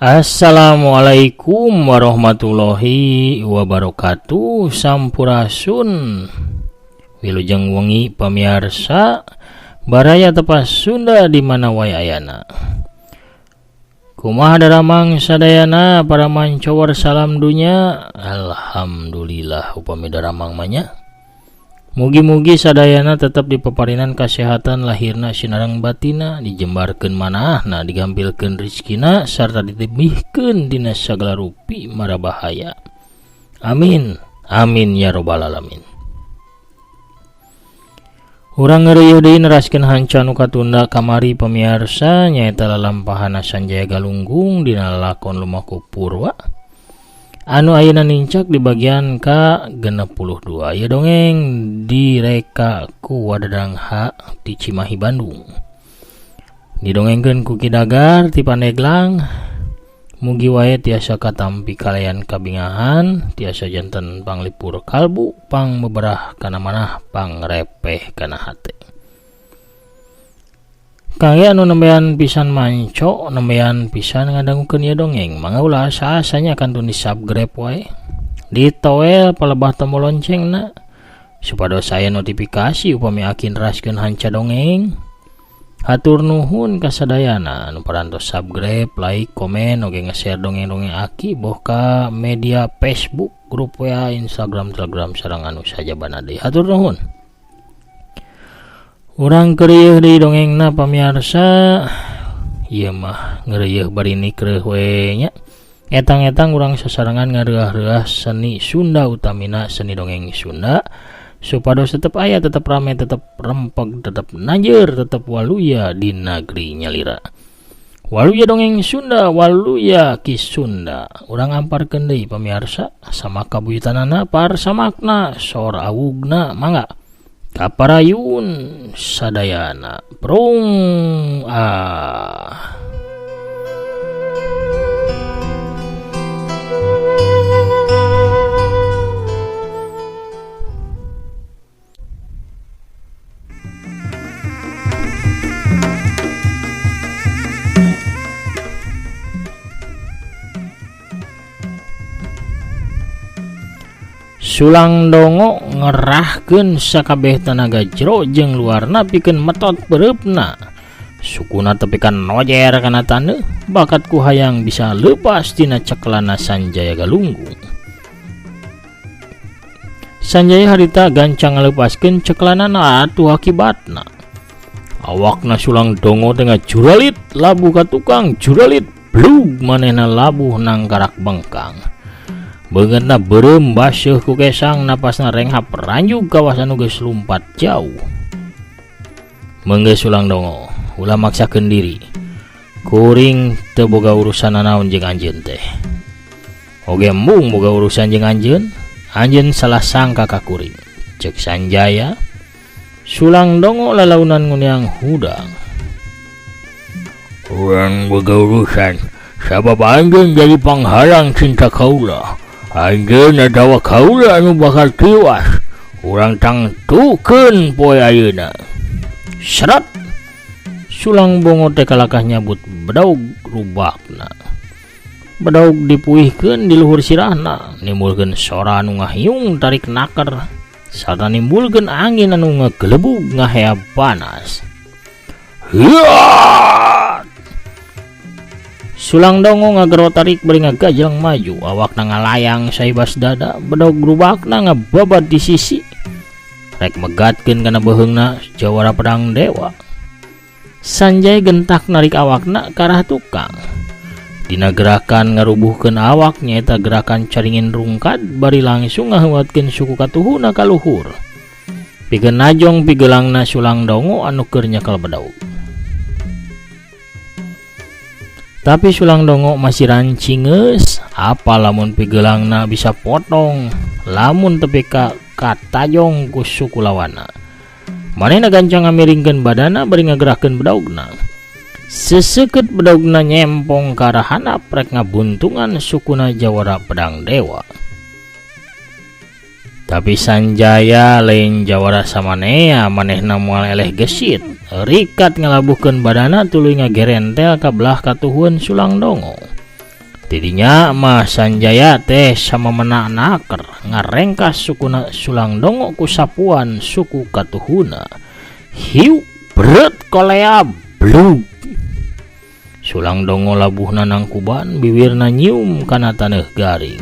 Assalamualaikum warahmatullahi wabarakatuh. Sampurasun wilujeng wengi pamiarsa baraya tepas Sunda di mana wae ayana. Kumaha daramang sadayana para mancowar salam dunya. Alhamdulillah upami daramang manya. Mugi-mugi sadayana tetap dipeparinan kesehatan lahirna sinareng batina, dijembarkeun manahna, digampilkeun rizkina, sarta ditebihkeun dina sagala rupi mara bahaya. Amin. Amin ya robbal alamin. Urang ngeureuyeuh deui neraskeun hanca nu katunda kamari pamiarsa nyaeta lalampahan Sanjaya Galunggung dina lakon Lumaku Purwa anu ayeuna nincak di bagian ke-62. Ieu dongeng direka ku Wadadang H di Cimahi Bandung. Didongengkeun ku Ki Dagar ti Pandeglang. Mugi wae tiasa katampi kalayan kabingahan, tiasa janten panglipur kalbu, pang meberah kana manah, pangrepeh kana hate. Kangge anu nembean pisan manco, nembean pisan ngadangukeun ieu dongeng, mangga ulah saasanya akan tulis subscribe wae. Ditoel palebah tombol loncengna supados saya notifikasi upami akin raskeun hanca dongeng. Hatur nuhun kasadayana anu parantos subscribe, like, komen, oge nge-share dongeng-dongeng aki boh ka media Facebook, grup WA, Instagram, Telegram sareng anu saja bana deui. Hatur nuhun. Urang keureueuh deui dongengna pamiarsa. Ieu mah ngeureuyeuh bari nikreuh we nya. Etang-etang urang sasarengan ngareuah-reuah seni Sunda, utamina seni dongeng Sunda, supados tetep aya, tetep rame, tetep rempeg, tetep nanjeur, tetep waluya di negeri nyalira. Waluya dongeng Sunda, waluya ki Sunda. Urang amparkeun deui pamiarsa sama kabuyutanana parsamakna sor awugna mangga kaparayun sadayana prong Sulang dongo ngerahkeun sakabeh tenaga jero jeung luarna pikeun metot bereupna. Sukuna tepikan nojer kana tandeuh, bakat ku hayang bisa leupas tina cekelana Sanjaya Galunggung. Sanjaya harita gancang ngaleupaskeun cekelanana atuh akibatna awakna Sulang dongo tengah juralit labu ka tukang, juralit blug manehna labuh nangkarak bengkang. Beungeutna beureum baseuh ku kesang, napasna renghap ranjug kawasan nu geus lumpat jauh. Meunggeus Sulang dongo, ulah maksakeun diri. Kuring teu boga urusan nanaon jeung anjeun teh. Oge embung boga urusan jeung anjeun, anjeun salah sangka ka kuring. Ceuk Sanjaya. Sulang dongo lalaunan nguniang hudang. Urang boga urusan, sabab anjeun jadi panghalang cinta kaula. Anjeun adawa kaula anu bakal tiwas. Urang tangtukeun poe ayeuna. Seret. Sulang bongo teh kalakah nyabut bedaug rubakna. Bedaug dipuihkeun di luhur sirahna, nimbulkeun sora anu ngahiung tarik naker, sarta nimbulkeun angin anu ngagelebug ngaheap panas. Hiat! Sulang dongo ngagero tarik bari ngagajlang maju, awakna ngalayang saibas dada, bedaug rubakna ngababad di sisi. Rek megatkeun kana beheungna jawara pedang dewa. Sanjaya gentak narik awakna ka arah tukang. Dina gerakan ngarubuhkeun awak nyaeta gerakan caringin rungkat bari langsung ngaheuwatkeun suku katuhuna ka luhur. Pikeun najong pigelangna Sulang Dongo anu keur nyekel bedaug. Tapi Sulang Dongo masih rancingeus, apa lamun pigelangna bisa potong lamun tepi ka katajong ku suku lawanna. Manehna gancang ngamiringkeun badana bari ngagerakeun bedaugna. Seseukeut bedaugna nyempong ka arah handap rek ngabuntungan sukuna Jawara Pedang Dewa. Tapi Sanjaya lain Jawara samanea, manehna moal eleh gesit, rikat ngalabuhkeun badana tuluy ngagerentel ka belah katuhun Sulang Dongo. Tidinya mah Sanjaya teh sama menak-naker ngarengkas sukuna Sulang Dongo ku sapuan suku katuhuna. Hiu berat kolea blug. Sulang Dongo labuhna nangkuban, bibirna nyium kana taneuh garing.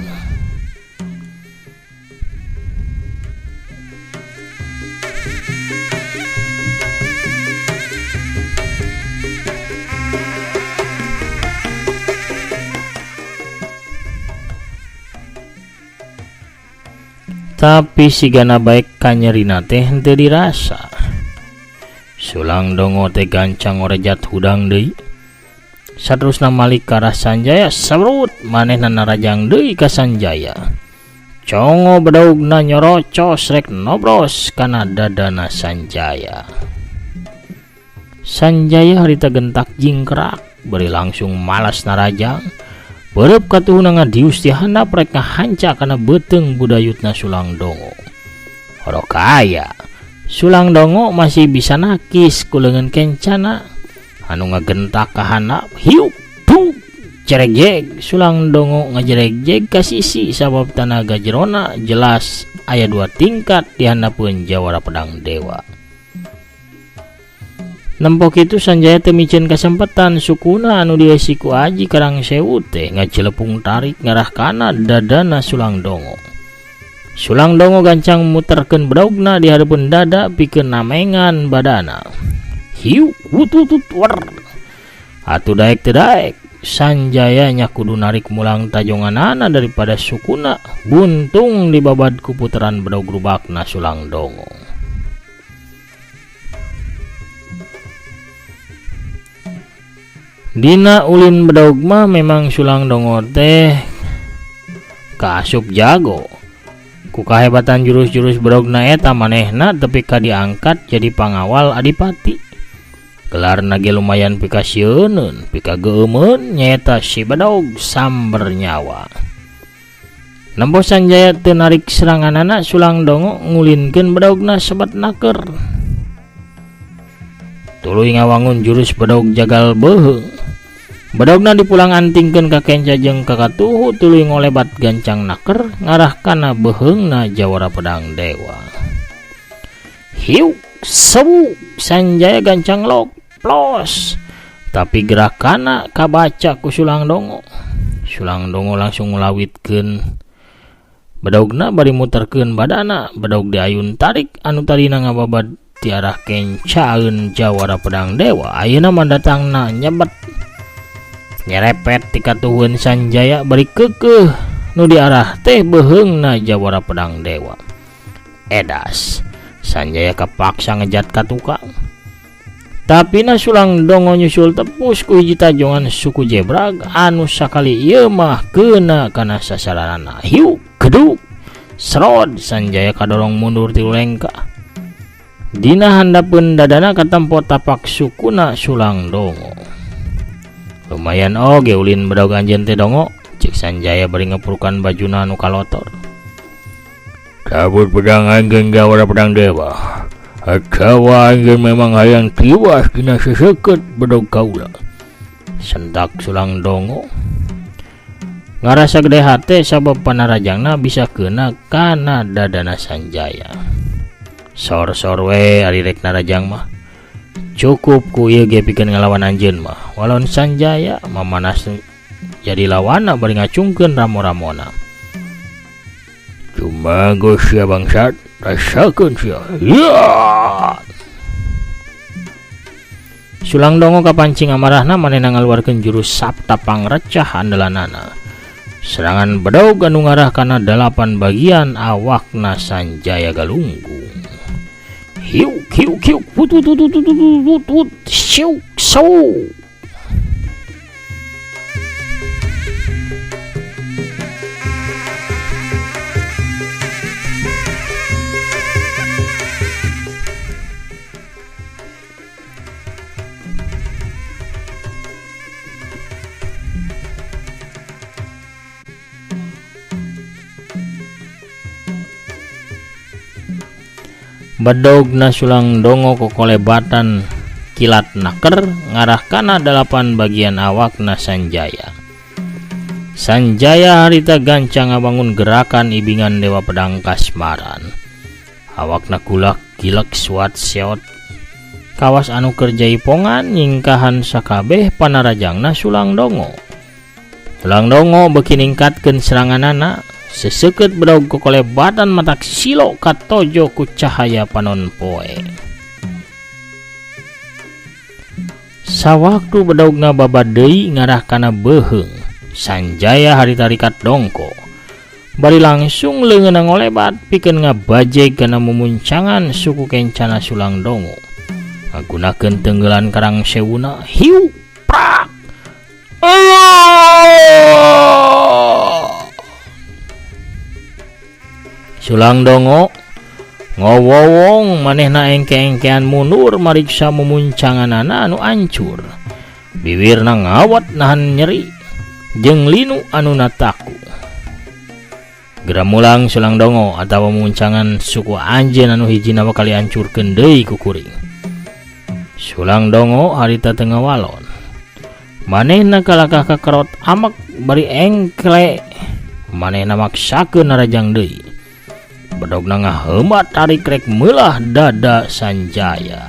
Tapi sigana baik kanyerina teh henteu dirasa. Sulang Dongo teh gancang ngorejat hudang deui. Saterusna malik ka arah Sanjaya, sabrut manehna narajang deui ka Sanjaya. Congo bedaugna nyorocos rek nobros kana dadana Sanjaya. Sanjaya harita gentak jingkrak bari langsung malas narajang. Berep katuhuna ngadius ti handap rek ngahanca kana beuteung budayutna Sulang Dongo. Horo kaya Sulang Dongo masih bisa nakis ku leungeun kencana anu ngagentak ka handap. Hiu tuk ceregjeg Sulang Dongo ngajeregjeg ka sisi sabab tanaga jerona jelas aya 2 tingkat di handapeun Jawara Pedang Dewa. Nempok itu Sanjaya teu micen kasempetan sukuna anu dieusi ku Aji Karangsewu teh ngacilepung tarik ngarah kana dadana Sulang Dongo. Sulang Dongo gancang muterkeun bedaugna di hareupeun dada pikeun namengan badana. Hiu wututut wer. Atuh daek teu daek Sanjaya nya kudu narik mulang tajonganana daripada sukuna buntung dibabad ku puteran bedaug rubakna Sulang Dongo. Dina ulin bedaug mah memang Sulang Dongo teh kaasup jago. Ku kahebatan jurus-jurus bedaugna eta manehna tepi ka diangkat jadi pangawal adipati. Gelarna ge lumayan pikasieun, pikageueun nyaeta si bedaug samber nyawa. Nempo Sanjaya teu narik seranganana, Sulang Dongo ngulinkeun bedaugna sebat naker. Tuluy ngawangun jurus bedaug jagal beuheung. Bedaugna dipulang antingkeun ka kenca jeung ka katuhu tuluy ngolebat gancang naker ngarah kana beuheungna Jawara Pedang Dewa. Hiu sewu Sanjaya gancang loplos. Tapi gerakana kabaca ku Sulang Dongo. Sulang Dongo langsung nglawitkeun bedaugna bari muterkeun badana. Bedaug diayun tarik anu tarina ngababad ti arah kencaeun Jawara Pedang Dewa. Ayeuna mandatangna nyebet nyerepet ti katuhun Sanjaya bari keukeuh nu diarah teh beuheungna Jawara Pedang Dewa. Edas Sanjaya kapaksa ngejat ka tukang. Tapi na Sulang Dongo nyusul tepus ku hiji tajongan suku Jebrag anu sakali ieu mah keuna kana sasaranana. Hiu geduk serod Sanjaya kadorong mundur ti lengka. Dina handapeun dadana katempo tapak sukuna Sulang Dongo. Lumayan oge ulin bedaug anjeun teh Dongo, cek Sanjaya bari ngeprukan bajuna anu kalotor. Kabut pedang anggeun Jawara Pedang Dewa. Akawa anggeun memang hayang tiwas dina seseukeut bedaug kaula. Sentak Sulang Dongo. Ngarasa gede hate sabab panarajangna bisa keuna kana dadana Sanjaya. Sor-sor we ari rek narajang mah. Cukup ku ieu ge pikeun ngalawan anjeun mah. Walon Sanjaya mamanas jadi lawanna bari ngacungkeun ramo-ramona. Cuma geus sia bangsat, rasakeun sia. Ya! Sulang Dongo kapancing amarahna manehna ngaluarkeun jurus Sabta Pangrecah andalanana. Serangan bedaug anu ngarah kana 8 bagian awakna Sanjaya galunggung. Hiu hiu hiu put put put put put put siu sau. Bedogna Sulang Dongo kokolebatan kilat naker ngarah kana 8 bagian awakna Sanjaya. Sanjaya harita gancang ngabangun gerakan ibingan Dewa Pedang Kasmaran. Awakna kulak gilek suat seot kawas anu kerja ipongan nyingkahan sakabeh panarajangna Sulang Dongo. Sulang Dongo beuki ningkatkeun seranganana. Seseket bedaug kokolebatan matak silo katojo ku cahaya panon poe. Sawaktu bedaugna babad deui ngarah kana beheung, Sanjaya harita rikat dongko. Bari langsung leungeunna ngolebat pikeun ngabajeg kana mumuncangan suku kencana Sulang Dongo. Ngagunakeun tenggelan Karang Sewuna hiu prak. Sulang Dongo ngowowong manehna engke-engkean mundur mariksa mumuncanganana anu ancur. Bibirna ngawat nahan nyeri jeung linu anu nataku. Geramulang Sulang Dongo atawa mumuncangan suku anjeun anu hijina bakal hancurkeun deui ku kuring. Sulang Dongo harita teu ngawalon. Manehna kalakah kakerot amek bari engkle. Manehna maksakeun narajang deui. Bedogna ngahemat tarik rek meulah dada Sanjaya.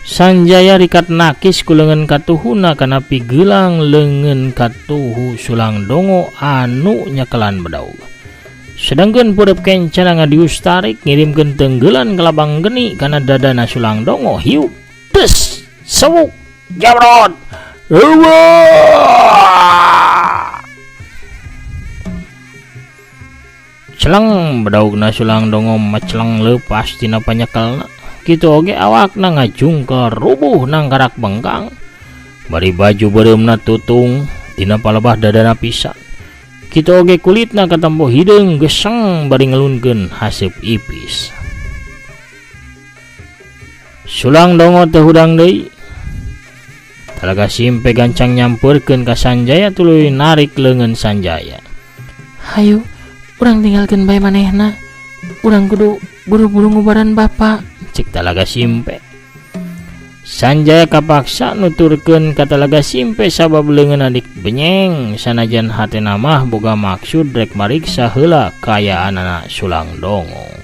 Sanjaya rikat nakis ku leungeun katuhuna kana pigelang leungeun katuhu Sulang Dongo anu nyekelan bedaug. Sedangkeun peureub kencana ngadius tarik ngirimkeun tenggelan ke labang geni kana dadana Sulang Dongo hiu tes sewuk jabrot. Celeng bedaugna Sulang Dongo maceleng leupas tina panyekelna. Kitu oge awakna ngajungkel rubuh nang karak bengkang. Bari baju beureumna tutung tina palebah dadana pisan. Kitu oge kulitna katempo hideung geseng bari ngelunkeun haseup ipis. Sulang Dongo teu hudang deui. Talaga simpe gancang nyampeurkeun ka Sanjaya tuluy narik leungeun Sanjaya. Hayu urang tinggalkeun bae manehna. Urang kudu buru-buru ngubaran bapa, cek Talaga Simpe. Sanjaya kapaksa nuturkeun ka Talaga Simpe sabab leungeun adik benyeng sanajan hatena mah boga maksud rek mariksa heula kayaanana Sulang Dongo.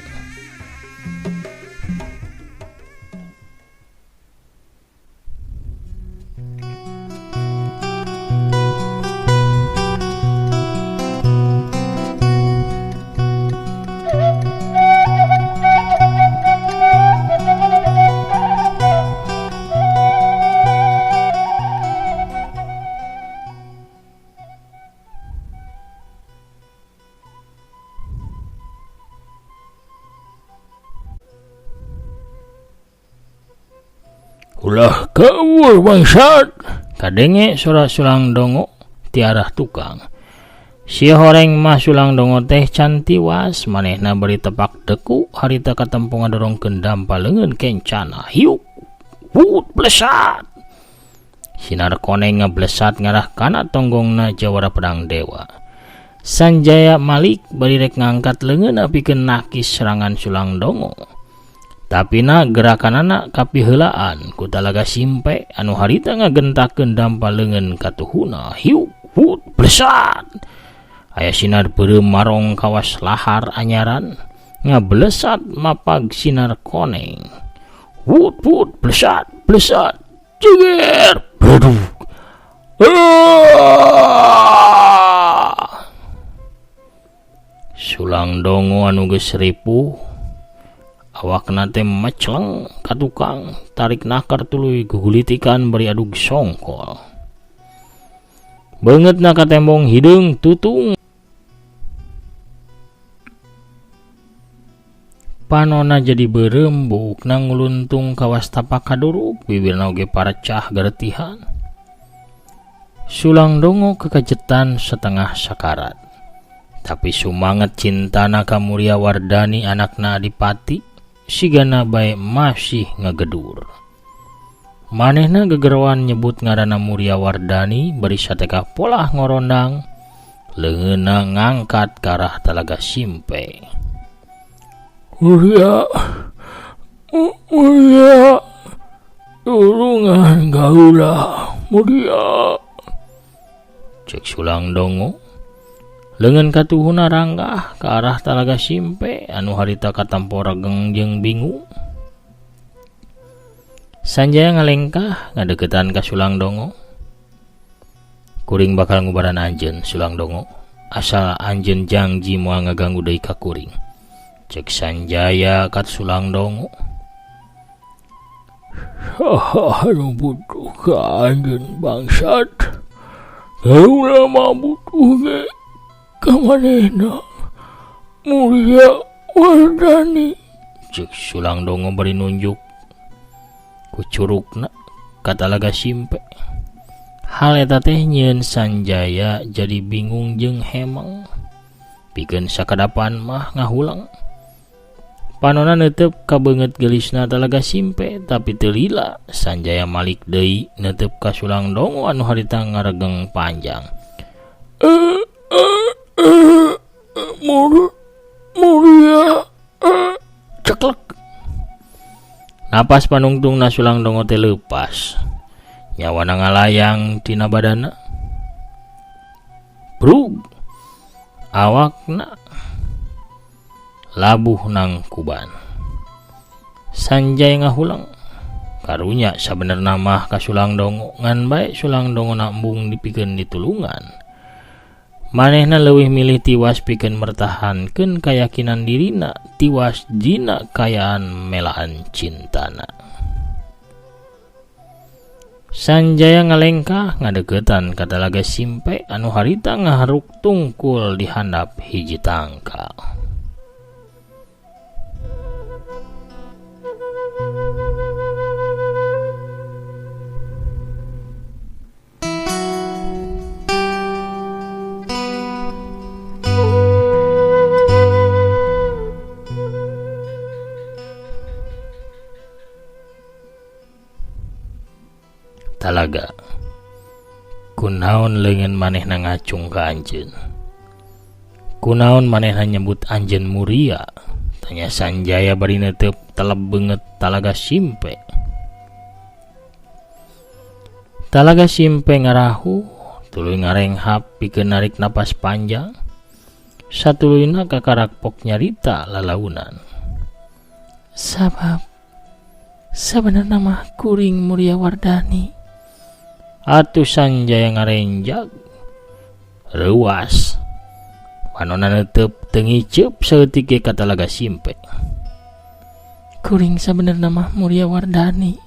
Ulah kawur bangsat, kadenge suara Sulang Dongo tiarah tukang. Si horeng mah Sulang Dongo teh can tiwas, manehna bari tepak deku harita katempo ngadorongkeun dampa leungeun kencana. Hiuk put blesat. Sinar koneng ngablesat ngarah kana tonggongna Jawara Pedang Dewa. Sanjaya Malik bari rek ngangkat leungeunna pikeun nakis serangan Sulang Dongo. Tapina gerakanana kapiheulaan ku Talaga Simpe anu harita ngagentakeun dampa leungeun katuhuna. Hiu put blesat. Aya sinar beureum marong kawas lahar anyaran ngablesat mapag sinar koneng. Put put blesat blesat jeger aduh. Sulang Dongo anu geus ripuh awakna teh mecleng ka tukang tarik nakar tuluy gugulitikan bari adug songkol. Beungeutna ka tembong hideung tutung. Panonna jadi berembuk nang nguluntung kawas tapak kaduruk, bibirna oge parecah garetihan. Sulang Dongo kekajetan setengah sakarat. Tapi sumanget cintana ka Muria Wardani anakna Adipati, sigana bae masih ngagedur. Manehna gegerowan nyebut ngaranna Muria Wardani bari sateka polah ngorondang, leungeunna ngangkat ka arah Talaga Simpe. Muria, tulungan gaulah, Muria. Cek Sulang Dongo, leungeun katuhuna ranggah ke arah Talaga Simpe anu harita katampora gengjeng bingung. Sanjaya ngalengkah ngadeukeutan ka Sulang Dongo. Kuring bakal ngubaran anjeun Sulang Dongo, asal anjeun janji moal ngaganggu deui ka kuring. Cek Sanjaya kat Sulang Dongo. Anu butuh ka anjeun bangsat. Kaula mah butuh ge ka manehna Muria Wardani. Cek Sulang Dongo bari nunjuk ku curugna ka Talaga Simpe. Hal eta teh nyieun Sanjaya jadi bingung jeung hemeng. Pikeun sakadapan mah ngahulang. Panonna neuteup ka beungeut geulisna Talaga Simpe, tapi teu lila Sanjaya malik deui neuteup ka Sulang Dongo anu harita ngaregeng panjang. Muria ceklek. Napas panungtungna Sulang Dongo teh leupas. Nyawana ngalayang tina badanna. Brug. Awakna labuh nang kuban. Sanjaya ngahulang. Karunya sabenerna mah ka Sulang Dongo ngan bae Sulang Dongo nambung dipikeun ditulungan. Manehna leuwih milih tiwas pikeun mertahankeun kayakinan dirina tiwas dina kayaan melaan cintana. Sanjaya ngalengkah ngadeukeutan ka Talaga Simpe anu harita ngaharuk tungkul di handap hiji tangkal. Talaga, kunaon leungeun manehna ngacung ka anjeun? Kunaon manehna nyebut anjeun Muria? Tanya Sanjaya bari neuteup teleb beungeut Talaga Simpe. Talaga Simpe ngarahu, tuluy ngarenghap pikeun narik napas panjang. Satuluyna kakarakpok nyarita lalaunan. Sabab sabenerna mah kuring Muria Wardani. Atuh Sanjaya ngarenjag reuas. Panonna neuteup teu ngiceup saeutik ge ka Talaga Simpe. Kuring sabenerna mah Muria Wardani,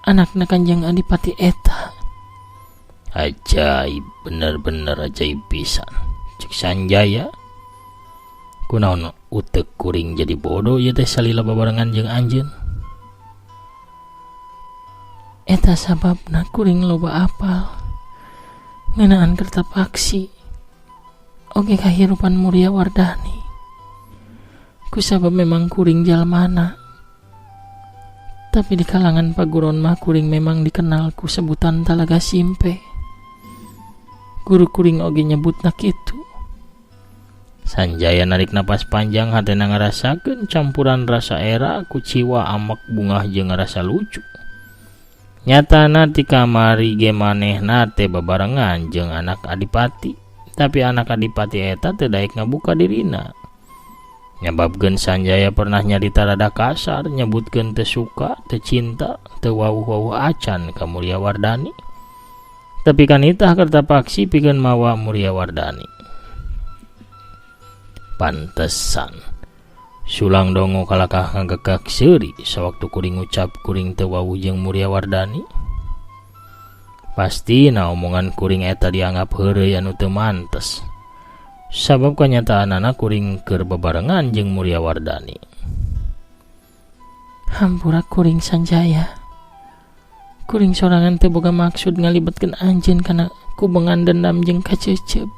anakna Kanjeng Adipati eta. Ajaib, bener-bener ajaib pisan. Cek Sanjaya, kunaon uteuk kuring jadi bodoh ieu teh salila babarengan jeung anjeun? Eta sababna kuring loba apal ngeunaan kerta paksi oge kahirupan Muria Wardani. Kusabab memang kuring jalmana, tapi di kalangan paguron mah kuring memang dikenal ku sebutan Talaga Simpe. Guru kuring oge nyebutna kitu. Sanjaya narik napas panjang, hatena ngarasakeun campuran rasa era ku ciwa amek bungah jeung rasa lucu. Nyatana ti kamari ge manehna teh babarengan jeung anak Adipati, tapi anak Adipati eta teu daek ngabuka dirina. Nyababkeun Sanjaya pernah nyarita rada kasar nyebutkeun teu suka, teu cinta, teu wawuh-wawuh acan ka Muria Wardani. Tapi kan itah kerta paksi pikeun mawa Muria Wardani. Pantesan Sulang dongo kalakah ngagegak seuri sewaktu kuring ngucap kuring teu wawuh jeung Muria Wardani. Pasti na omongan kuring eta dianggap heureuy anu teu mantes. Sabab kanyataanana kuring keur bebarengan jeung Muria Wardani. Hampura kuring Sanjaya. Kuring sorangan teu boga maksud ngalibetkeun anjeun kana kubengan dendam jeung kaceuceup.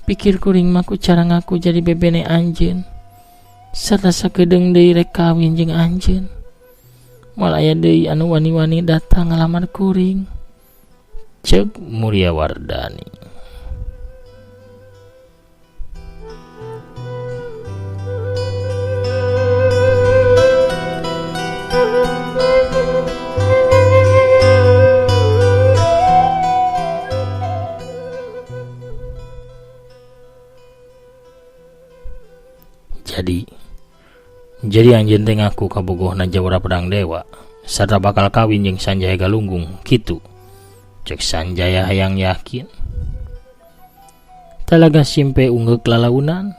Pikir kuring mah ku cara ngaku jadi bebene anjeun. Sarta sakedeung deui rek kawin jeung anjeun. Moal aya deui anu wani-wani datang ngalamar kuring. Ceuk Muria Wardani. Jadi anjeun teh ngaku kabogohna Jawara Pedang Dewa sarta bakal kawin jeung Sanjaya Galunggung kitu. Cek Sanjaya hayang yakin. Talaga simpe ungeuk lalaunan.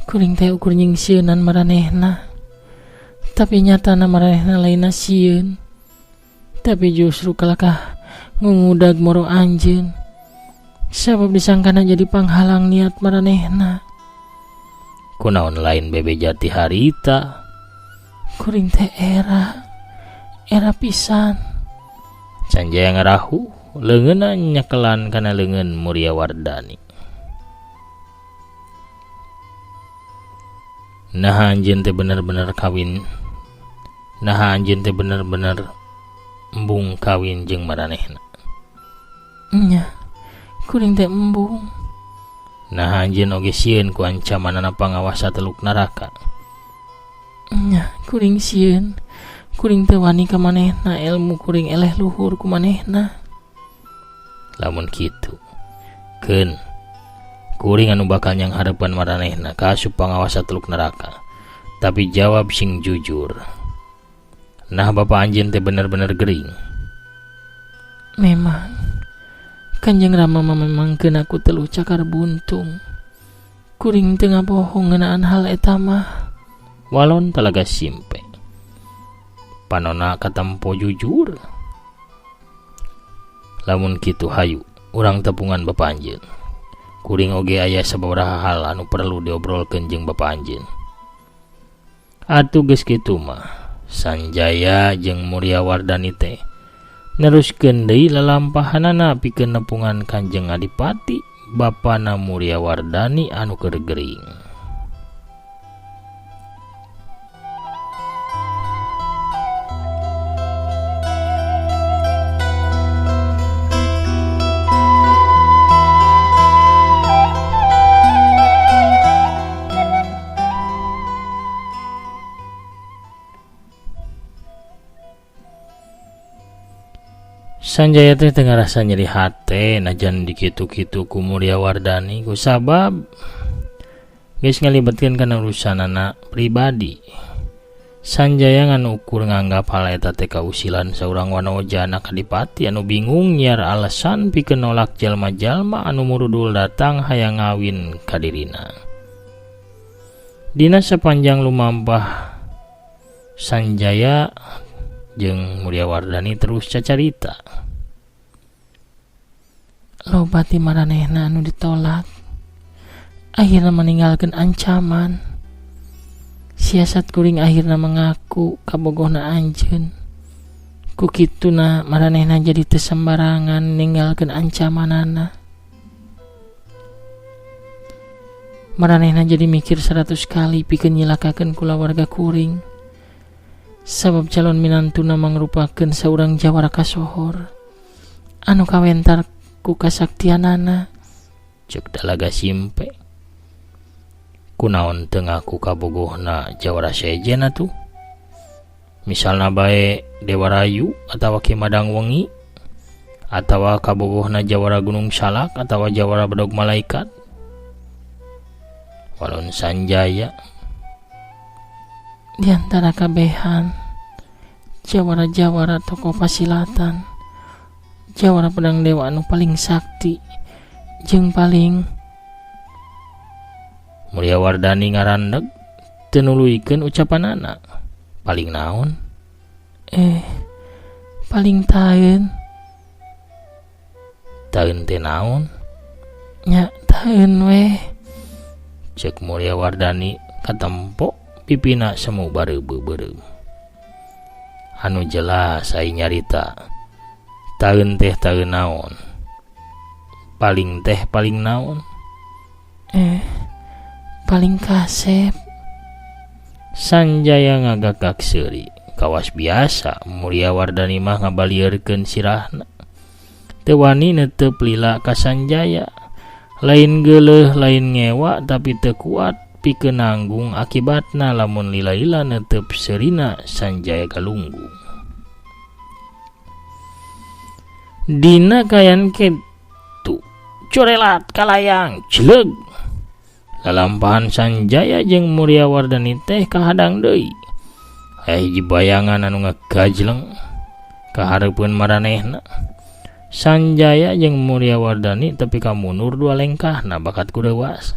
Kuring teh ukur nyingsieunan maranehna. Tapi nyatana maranehna lainna sieun. Tapi justru kalakah ngungudag moro anjeun. Sabab disangkana jadi panghalang niat maranehna. Kunaon lain bebe jati harita. Kuring teh era pisan. Sanjaya ngarahu leungeunna nyakelan kana leungeun Muria Wardani. Nah anjeun teh bener-bener kawin. Nah anjeun teh bener-bener embung kawin jeung maranehna. Nya, kuring teh embung. Nah anjeun oge sieun ku ancamanana pangawasa Teluk Naraka. Nya, kuring sieun. Kuring teu wani ka manehna, ilmu kuring eleh luhur ku manehna. Lamun kitu, keun kuring anu bakal nyangharepan maranehna ka asup pangawasa Teluk Naraka. Tapi jawab sing jujur. Nah bapak anjeun teh bener-bener gering. Memang Kanjeng Rama memangkeun aku teluh cakar buntung. Kuring teu ngabohong ngeunaan hal eta mah. Walon talaga simpe. Panonna katempo jujur. Lamun kitu hayu, urang tepungan bapak anjeun. Kuring oge aya sababaraha hal anu perlu diobrolkeun jeung bapak anjeun. Atuh geus kitu mah, Sanjaya jeung Muria Wardani teh neruskeun deui lalampahanana pikeun nepungan Kanjeng Adipati, bapana Muria Wardani anu keur gering. Sanjaya teh teu ngarasa nyeri hate najan dikitu-kitu ku Muria Wardani ku sabab geus ngalibetkeun kana urusanana pribadi. Sanjaya nganu ukur nganggap hal eta teh kausilan saurang wanoja anak adipati anu bingung nyiar alasan pikeun nolak jalma-jalma anu murudul datang hayang ngawin ka dirina. Dina sapanjang lumampah Sanjaya jeung Muria Wardani terus cacarita. Loba ti maranehna anu ditolak. Akhirna meninggalkeun ancaman. Siasat kuring akhirna mengaku kabogohna anjeun. Ku kituna maranehna jadi teu sembarangan ninggalkeun ancamanana. Maranehna jadi mikir 100 kali pikeun nyilakakeun kulawarga kuring. Sabab calon minantuna mangrupakeun saurang jawara kasohor anu kawentar ku kasaktianana. Cek dalaga simpe. Kunaon teu ngaku kabogohna jawara sejen atuh. Misalna bae Dewa Rayu atawa Ki Madang Wengi atawa kabogohna jawara Gunung Salak atawa jawara Bedog Malaikat. Walon Sanjaya di antara kabehan jawara-jawara tokoh pasilatan, Jawara Pedang Dewa anu paling sakti jeung paling Mulia Wardani ngarandeg teu nuluykeun ucapanana. Paling naon? Paling taeun. Taeun teh naon? Nya taeun we. Cek Mulia Wardani katempo pipina semu bareubeub. Anu jelas ai nyarita. Taeun teh taeun naon? Paling teh paling naon? Paling kasep. Sanjaya ngagagak seuri. Kawas biasa Mulia Wardani mah ngabalieurkeun sirahna. Teu wani neuteup lila ka Sanjaya. Lain geuleuh lain ngewa tapi teu kuat pikeun nanggung akibatna lamun lila-lila neuteup seurina Sanjaya galunggung. Dina kayan kitu corelat kalayang celeg. Lalampahan Sanjaya jeung Mulia Wardani teh kahadang deui. Hiji bayangan anu ngagajleng kahareupeun maranehna. Sanjaya jeung Mulia Wardani tapi ka mundur 2 lengkahna bakat ku dewas.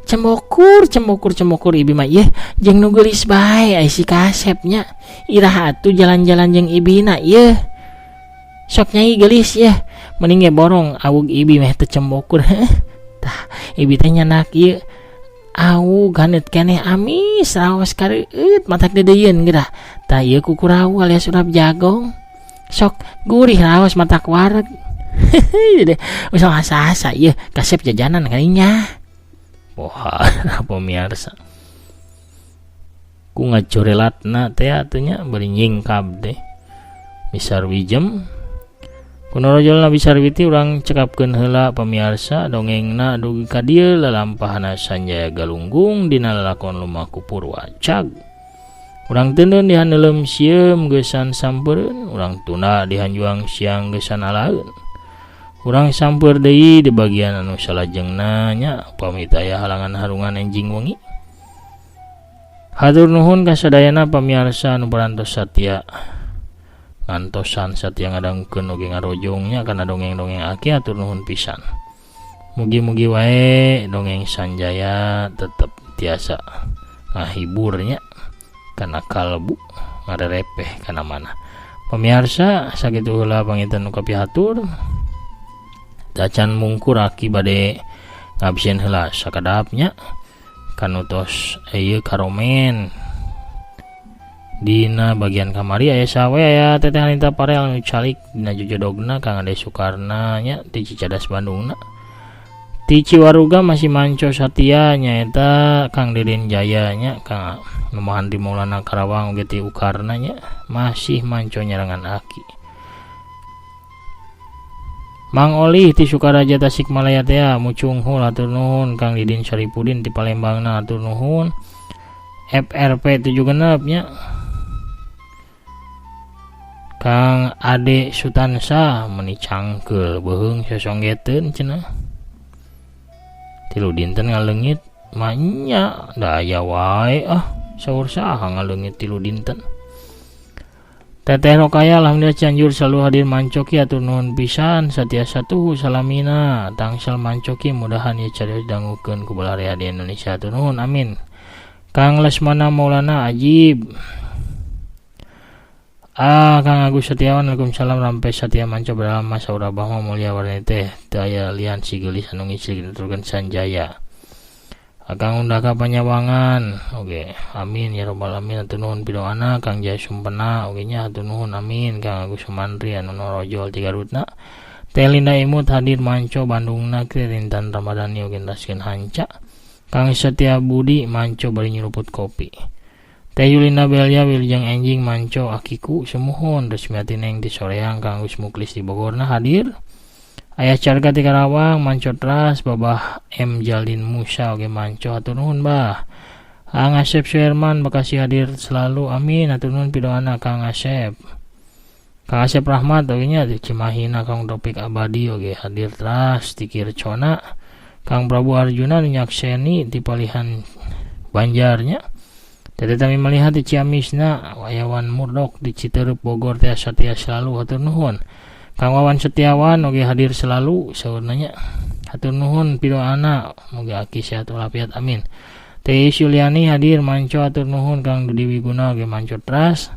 Cemokur ibi mah yeuh jeung nu geulis bae ai si kasepnya. Irah atuh jalan-jalan jeung ibina yeuh. Sok nyai geulis yeuh. Mending ge borong awug ibi meh teu cemokur. Tah ibi teh nyanak ieu. Awug haneut keneh amis raos kareueut matak dedeyeun geura. Tah ieu kukurawu alias urap jagong. Sok gurih raos matak wareg. Usah asa-asa ieu kasep jajanan kalinya. Poha pemirsa. Ku ngacorelatna teh atunya bari nyingkab teh. Misar wijem. Kunorojolna bisarwiti urang cekapkeun heula pamirsa dongengna dugi ka dieu lalampahna Sanjaya galunggung dina lalakon lumaku Purwacag. Urang teundeun di handeuleum sieum geusan sampeureun, urang tuna di hanjuang siang geusan alaeun. Urang sampeur deui di bagian anu salajengna nya pamit aya halangan harungan enjing wengi. Hatur nuhun ka sadayana pamirsa anu parantos satia ngantosan satya ngadangkeun oge ngarojongnya kana dongeng-dongeng aki. Atur nuhun pisan. Mugi-mugi wae dongeng Sanjaya tetep tiasa ngahiburnya kana kalbu ngarerepeh kana mana. Pamirsa sakitu heula panginten nu kapihatur. Dacan mungkur aki bade ngabsen heula sakadapnya kanutos ieu karomen. Dina bagian kamari aya sawe aya teteh Anita Parel anu calik dina jojodogna Kang Ade Sukarna nya ti Cicadas Bandungna. Ti Ciwaruga masih manco satia nyaeta Kang Deden Jaya nya Kang Numahan di Maulana Karawang oge ti Ukarna nya masih manco nyarangan aki. Mang Oli ti Sukaraja Tasikmalaya teh mucunghul atur nuhun. Kang Didin Syaripudin ti Palembangna atur nuhun. FRP 76 nya Kang Ade Sutansa meni cangkeul beuheung sosonggeteun cenah. Tilu dinten ngaleungit mah nya da aya wae saur saha ngaleungit tilu dinten. Teteh Rokaya alhamdulillah Cianjur selalu hadir mancoki atur nuhun pisan satiasa tuhu salamina tangsel mancoki mudahan ieu carios dangukeun ku balarea di Indonesia atur nuhun amin. Kang Lesmana Maulana Ajib. Kang Agus Setiawan Waalaikumsalam rampe Satya manco beralama saura bahwa Mulia Wardani teh daya lian si geulis anu ngisi nuturkeun Sanjaya. Kang Undaka Panyawangan oge amin ya rabbal alamin atur nuhun pidoana. Kang Jaya Sumpena oge nya atur nuhun amin. Kang Agus Sumantri anu norojol ti Garutna. Teh Linda Imut hadir manco Bandungna ke Rintan Ramadhani oge ndaskeun hanca. Kang Setia Budi manco bari nyuruput kopi. Teh Yulina Belia Wilujeng Enjing manco akiku semuhun resmiati neng di soreang. Kang Gus Muklis di Bogorna hadir. Ayah Carga ti Karawang manco tras. Babah M Jalin Musa oge manco atur nuhun bah. Kang Asep Suherman Bekasi hadir selalu amin atur nuhun pidoana Kang Asep. Kang Asep Rahmat oge nya di Cimahina. Kang Topik Abadi oge hadir tras ti Kircona. Kang Prabu Arjuna nyakseni di Palihan Banjarnya. Teteh kami melihat di Ciamisna Wayawan Murdok di Citereup Bogor teh satia selalu hatur nuhun. Kang Wawan Setiawan oge hadir selalu saurnanya hatur nuhun pidoana muga aki sehat walafiat amin. Teh Yuliani hadir manco hatur nuhun. Kang Dudi Wiguna ge manco teras.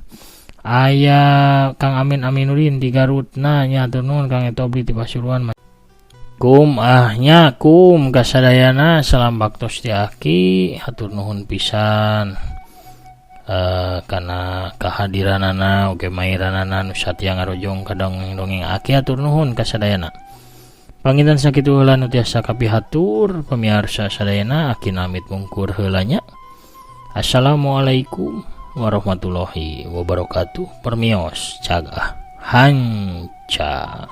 Aya Kang Amin Aminuddin di Garutna nya hatur nuhun. Kang Etobli di Pasuruan. Kum ahnya kum kasadayana salam baktos ti aki hatur nuhun pisan karena kehadiranana oge mairanana nu satya ngarojong ka dongeng aki hatur nuhun kasadayana. Panginten sakitu heula nu tiasa kapihatur pamiarsa sadayana aki namit mungkur heulanya. Assalamualaikum warahmatullahi wabarakatuh. Permios cagah hanca.